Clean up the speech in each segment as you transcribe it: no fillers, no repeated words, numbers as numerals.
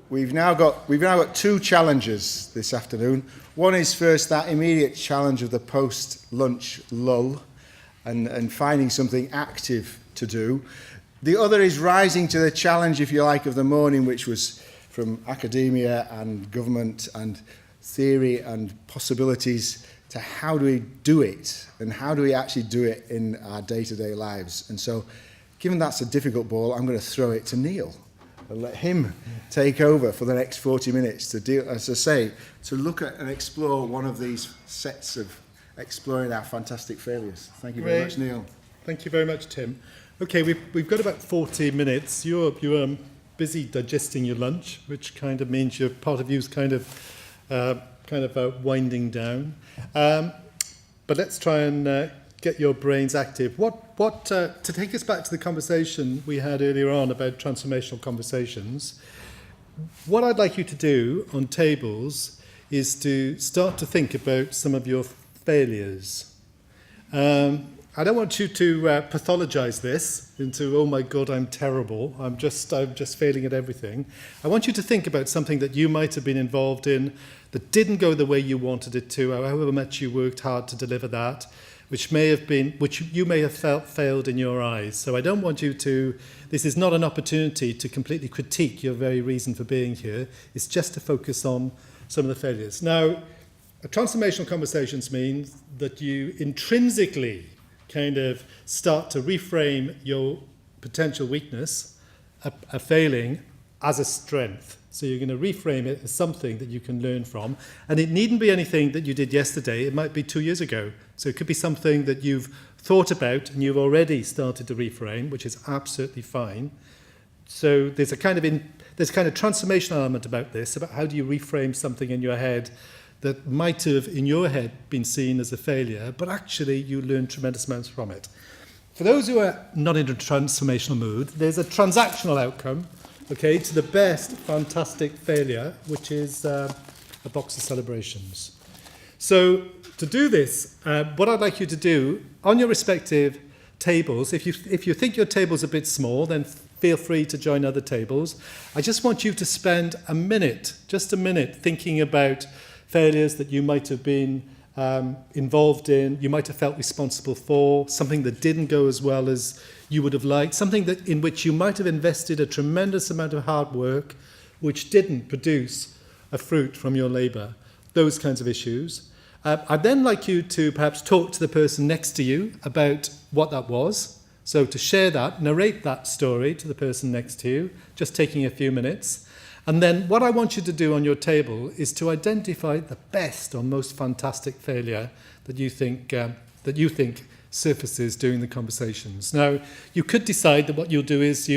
we've now got two challenges this afternoon. One is first that immediate challenge of the post-lunch lull and finding something active to do. The other is rising to the challenge, if you like, of the morning, which was from academia and government and theory and possibilities to how do we do it and how do we actually do it in our day-to-day lives. And so, given that's a difficult ball, I'm going to throw it to Neil and let him take over for the next 40 minutes to deal, as I say, to look at and explore one of these sets of exploring our fantastic failures. Thank you very much, Neil. Thank you very much, Tim. Okay, we've got about 40 minutes. You're busy digesting your lunch, which kind of means your part of you's kind of winding down. But let's try and get your brains active. To take us back to the conversation we had earlier on about transformational conversations, what I'd like you to do on tables is to start to think about some of your failures. I don't want you to pathologize this into, oh my God, I'm terrible. I'm just failing at everything. I want you to think about something that you might have been involved in that didn't go the way you wanted it to, however much you worked hard to deliver that, which you may have felt failed in your eyes. So I don't want you to, this is not an opportunity to completely critique your very reason for being here. It's just to focus on some of the failures. Now, transformational conversations means that you intrinsically kind of start to reframe your potential weakness, a failing, as a strength. So you're going to reframe it as something that you can learn from. And it needn't be anything that you did yesterday. It might be 2 years ago. So it could be something that you've thought about and you've already started to reframe, which is absolutely fine. So there's a kind of transformational element about this, about how do you reframe something in your head that might have, in your head, been seen as a failure, but actually you learn tremendous amounts from it. For those who are not in a transformational mood, there's a transactional outcome, okay, to the best fantastic failure, which is a box of celebrations. So to do this, what I'd like you to do, on your respective tables, if you think your table's a bit small, then feel free to join other tables. I just want you to spend just a minute, thinking about failures that you might have been involved in, you might have felt responsible for, something that didn't go as well as you would have liked, something in which you might have invested a tremendous amount of hard work, which didn't produce a fruit from your labour, those kinds of issues. I'd then like you to perhaps talk to the person next to you about what that was. So to share that, narrate that story to the person next to you, just taking a few minutes. And then what I want you to do on your table is to identify the best or most fantastic failure that you think surfaces during the conversations. Now, you could decide that what you'll do is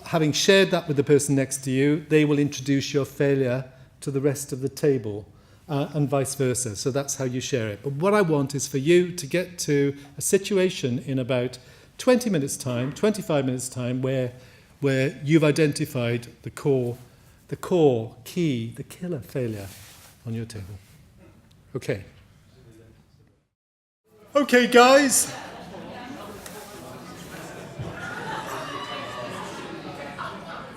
having shared that with the person next to you, they will introduce your failure to the rest of the table, and vice versa. So that's how you share it. But what I want is for you to get to a situation in about 20 minutes' time, 25 minutes' time, where you've identified the core key, the killer failure on your table. Okay. Okay, guys.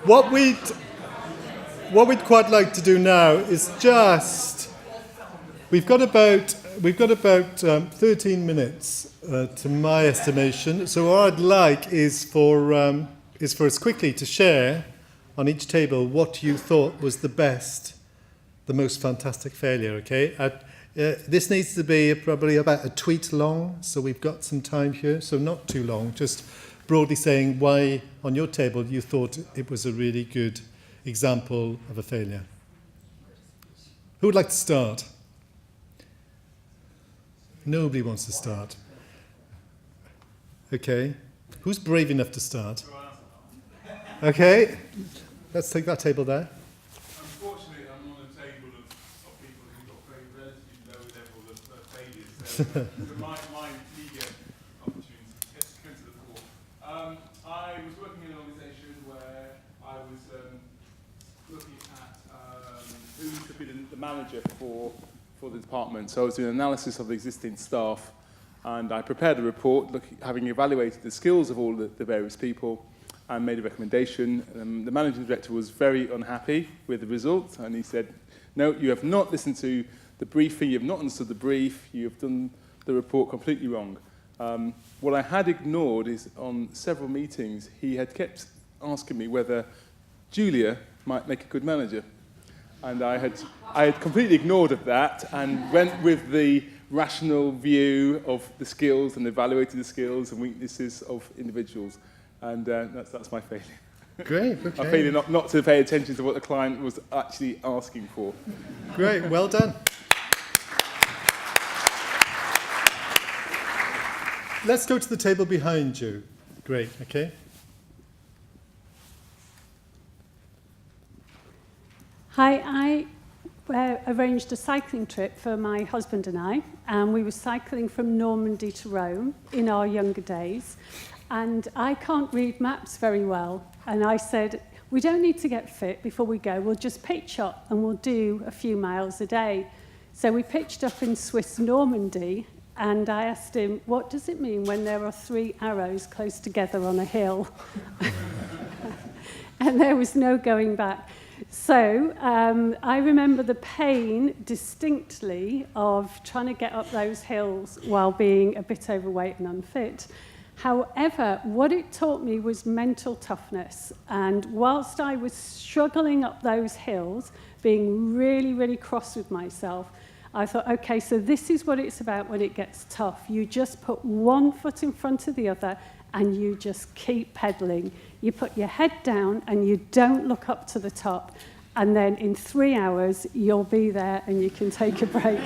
What we'd quite like to do now is we've got about 13 minutes to my estimation. So what I'd like is for us quickly to share on each table what you thought was the most fantastic failure, okay? This needs to be probably about a tweet long, so we've got some time here, so not too long, just broadly saying why on your table you thought it was a really good example of a failure. Who would like to start? Nobody wants to start. Okay. Who's brave enough to start? Okay. Let's take that table there. Unfortunately, I'm on a table of people who've got very relatively low level of failures. So my media opportunity came to the fore. I was working in an organisation where I was looking at who should be the manager for the department. So I was doing an analysis of the existing staff, and I prepared a report having evaluated the skills of all the various people, and made a recommendation. The managing director was very unhappy with the result, and he said, no, you have not listened to the briefing, you have not understood the brief, you have done the report completely wrong. What I had ignored is on several meetings, he had kept asking me whether Julia might make a good manager. And I had completely ignored of that and went with the rational view of the skills and evaluated the skills and weaknesses of individuals. And that's my failure. Great, okay. My failure not to pay attention to what the client was actually asking for. Great, well done. Let's go to the table behind you. Great, okay. Hi, I arranged a cycling trip for my husband and I, and we were cycling from Normandy to Rome in our younger days, and I can't read maps very well, and I said, we don't need to get fit before we go, we'll just pitch up and we'll do a few miles a day. So we pitched up in Swiss Normandy, and I asked him, what does it mean when there are 3 arrows close together on a hill? And there was no going back. So I remember the pain distinctly of trying to get up those hills while being a bit overweight and unfit. However, what it taught me was mental toughness. And whilst I was struggling up those hills, being really, really cross with myself, I thought, okay, so this is what it's about when it gets tough. You just put one foot in front of the other and you just keep pedaling. You put your head down and you don't look up to the top. And then in 3 hours, you'll be there and you can take a break.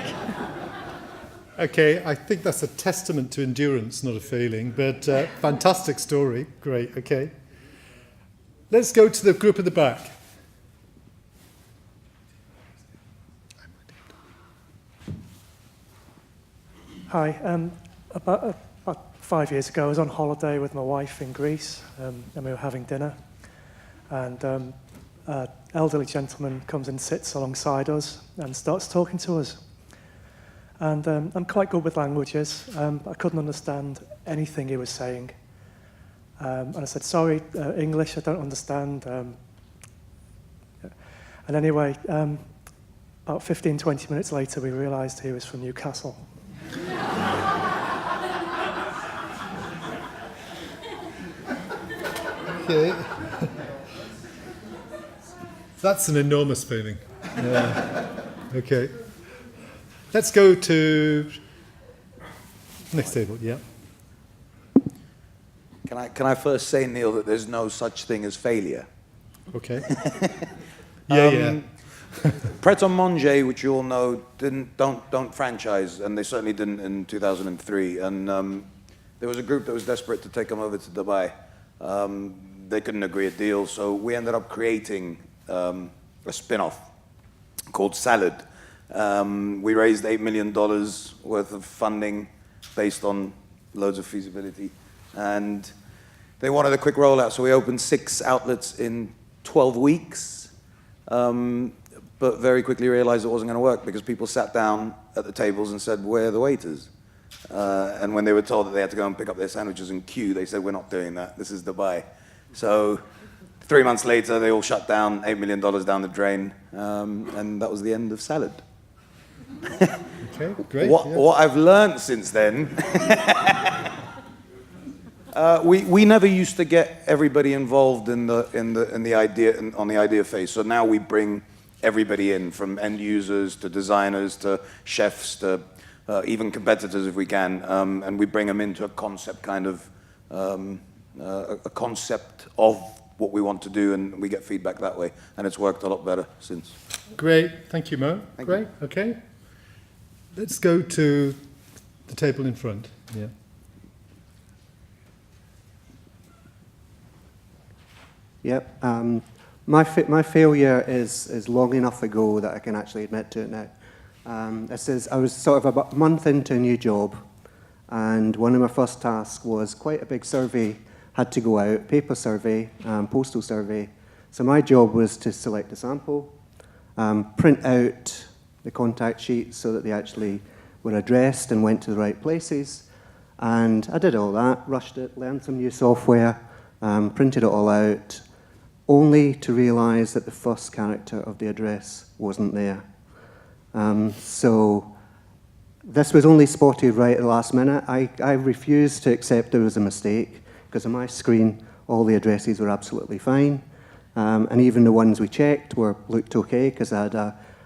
Okay, I think that's a testament to endurance, not a failing, but fantastic story. Great, okay. Let's go to the group at the back. Hi, about 5 years ago, I was on holiday with my wife in Greece, and we were having dinner, and an elderly gentleman comes and sits alongside us and starts talking to us. And I'm quite good with languages. I couldn't understand anything he was saying. And I said, sorry, English, I don't understand. And anyway, about 15, 20 minutes later, we realised he was from Newcastle. Okay. That's an enormous feeling. Yeah. Okay. Let's go to next table. Yeah. Can I first say, Neil, that there's no such thing as failure? Okay. Yeah. Pret a Manger, which you all know, don't franchise, and they certainly didn't in 2003. And there was a group that was desperate to take them over to Dubai. They couldn't agree a deal, so we ended up creating a spin-off called Salad. We raised $8 million worth of funding based on loads of feasibility, and they wanted a quick rollout, so we opened 6 outlets in 12 weeks, but very quickly realized it wasn't going to work because people sat down at the tables and said, where are the waiters? And when they were told that they had to go and pick up their sandwiches and queue, they said, we're not doing that, this is Dubai. So 3 months later, they all shut down, $8 million down the drain, and that was the end of Salad. Okay, great. What I've learned since then, we never used to get everybody involved in the idea on the idea phase. So now we bring everybody in, from end users to designers to chefs to even competitors if we can, and we bring them into a concept kind of a concept of what we want to do, and we get feedback that way, and it's worked a lot better since. Great, thank you, Mo. Thank Great, you. Okay. Let's go to the table in front. Yeah. Yep. My failure is long enough ago that I can actually admit to it now. I was sort of about a month into a new job, and one of my first tasks was quite a big survey had to go out, paper survey, postal survey. So my job was to select a sample, print out the contact sheets so that they actually were addressed and went to the right places. And I did all that, rushed it, learned some new software, printed it all out, only to realise that the first character of the address wasn't there. So this was only spotted right at the last minute. I refused to accept there was a mistake, because on my screen, all the addresses were absolutely fine. And even the ones we checked looked okay, because I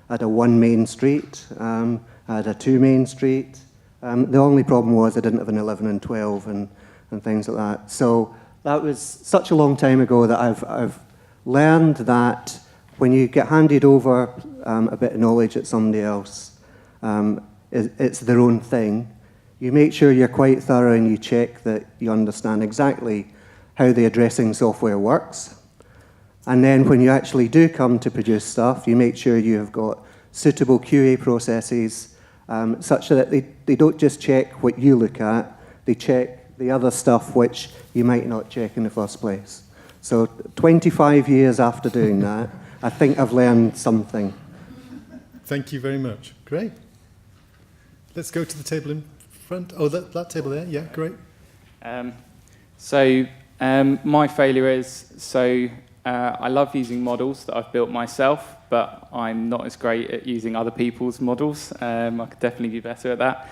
had a 1 main street, I had a 2 main street. The only problem was I didn't have an 11 and 12 and things like that. So that was such a long time ago that I've learned that when you get handed over a bit of knowledge at somebody else, it's their own thing. You make sure you're quite thorough and you check that you understand exactly how the addressing software works. And then when you actually do come to produce stuff, you make sure you have got suitable QA processes such that they don't just check what you look at, they check the other stuff which you might not check in the first place. So 25 years after doing that, I think I've learned something. Thank you very much. Great. Let's go to the table in front. Oh, that table there. Yeah, great. My failure is, I love using models that I've built myself, but I'm not as great at using other people's models. I could definitely be better at that.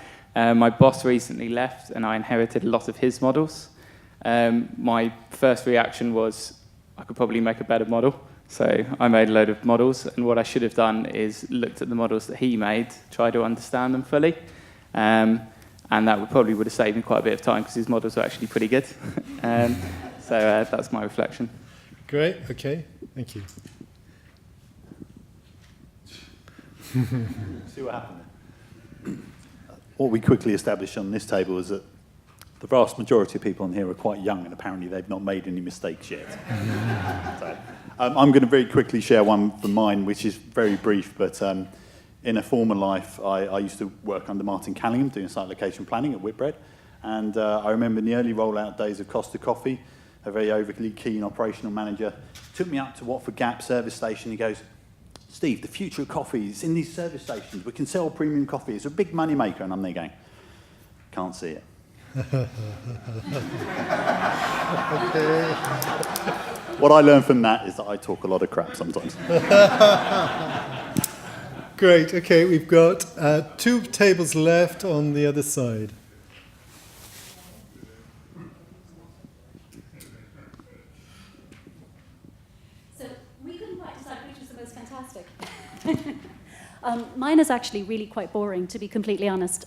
My boss recently left, and I inherited a lot of his models. My first reaction was, I could probably make a better model. So I made a load of models, and what I should have done is looked at the models that he made, tried to understand them fully, and that probably would have saved me quite a bit of time because his models are actually pretty good. So that's my reflection. Great, okay, thank you. See what happened there. What we quickly established on this table is that the vast majority of people in here are quite young, and apparently they've not made any mistakes yet. So, I'm going to very quickly share one from mine, which is very brief, but in a former life, I used to work under Martin Callingham doing site location planning at Whitbread, and I remember in the early rollout days of Costa Coffee, a very overly keen operational manager took me up to Watford Gap service station. He goes, Steve, the future of coffee is in these service stations. We can sell premium coffee. It's a big money maker. And I'm there going, can't see it. Okay. What I learned from that is that I talk a lot of crap sometimes. Great, okay, we've got 2 tables left on the other side. So we couldn't quite decide which was the most fantastic. Mine is actually really quite boring, to be completely honest.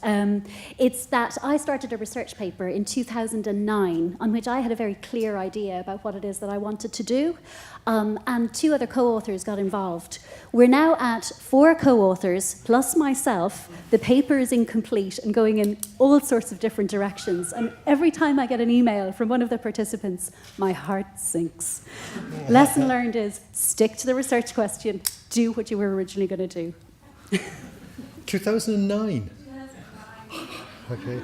It's that I started a research paper in 2009 on which I had a very clear idea about what it is that I wanted to do, and 2 other co-authors got involved. We're now at 4 co-authors, plus myself. The paper is incomplete and going in all sorts of different directions, and every time I get an email from one of the participants, my heart sinks. Lesson learned is stick to the research question, do what you were originally going to do. 2009. Okay.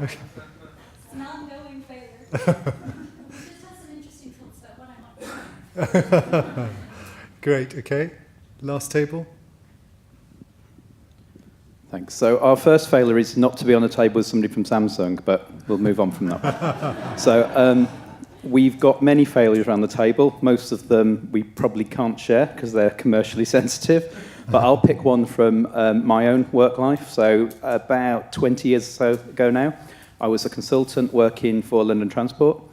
It's an ongoing failure. It just has some interesting thoughts about what I might do. Great, okay. Last table. Thanks. So our first failure is not to be on a table with somebody from Samsung, but we'll move on from that. So we've got many failures around the table. Most of them we probably can't share because they're commercially sensitive. But I'll pick one from my own work life. So about 20 years or so ago now, I was a consultant working for London Transport,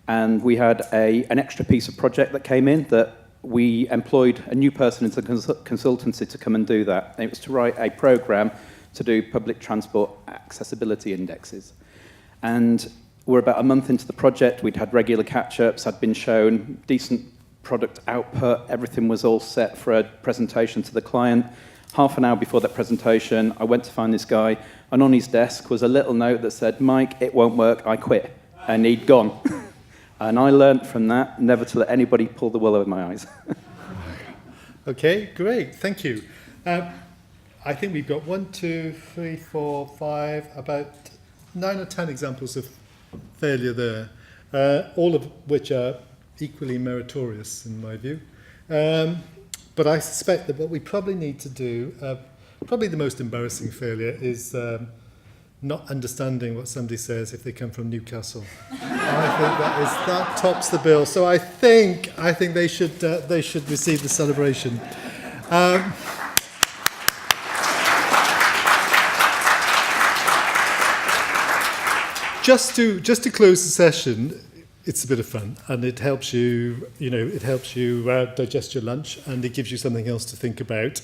and we had an extra piece of project that came in that we employed a new person into the consultancy to come and do that. And it was to write a program to do public transport accessibility indexes. And we're about a month into the project. We'd had regular catch-ups, had been shown decent product output, everything was all set for a presentation to the client. Half an hour before that presentation, I went to find this guy, and on his desk was a little note that said, Mike, it won't work, I quit. And he'd gone. And I learned from that never to let anybody pull the wool over my eyes. Okay, great, thank you. I think we've got 1, 2, 3, 4, 5, about 9 or 10 examples of failure there, all of which are equally meritorious in my view. But I suspect that what we probably need to do, probably the most embarrassing failure is not understanding what somebody says if they come from Newcastle. I think that tops the bill. So I think they should receive the celebration. Just to close the session, it's a bit of fun, and it helps you, digest your lunch, and it gives you something else to think about.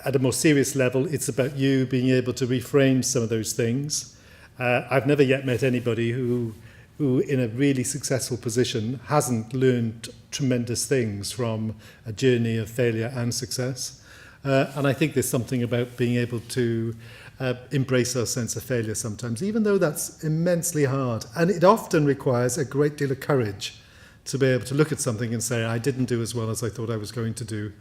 At a more serious level, it's about you being able to reframe some of those things. I've never yet met anybody who in a really successful position hasn't learned tremendous things from a journey of failure and success. And I think there's something about being able to embrace our sense of failure sometimes, even though that's immensely hard. And it often requires a great deal of courage to be able to look at something and say, I didn't do as well as I thought I was going to do.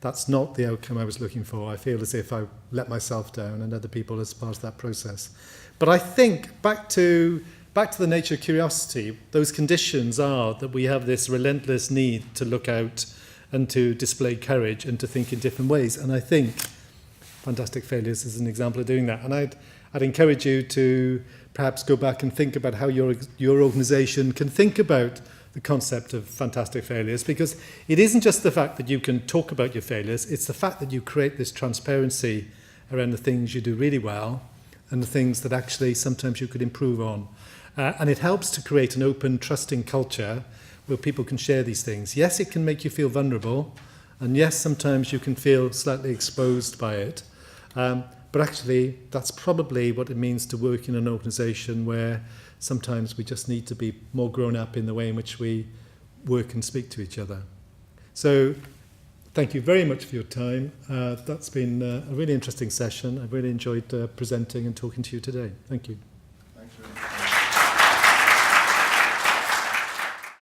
That's not the outcome I was looking for. I feel as if I let myself down and other people as part of that process. But I think back to the nature of curiosity, those conditions are that we have this relentless need to look out and to display courage and to think in different ways. And I think Fantastic Failures is an example of doing that. And I'd encourage you to perhaps go back and think about how your organisation can think about the concept of fantastic failures, because it isn't just the fact that you can talk about your failures, it's the fact that you create this transparency around the things you do really well and the things that actually sometimes you could improve on. And it helps to create an open, trusting culture where people can share these things. Yes, it can make you feel vulnerable, and yes, sometimes you can feel slightly exposed by it. But actually, that's probably what it means to work in an organisation where sometimes we just need to be more grown up in the way in which we work and speak to each other. So thank you very much for your time. That's been a really interesting session. I've really enjoyed presenting and talking to you today. Thank you.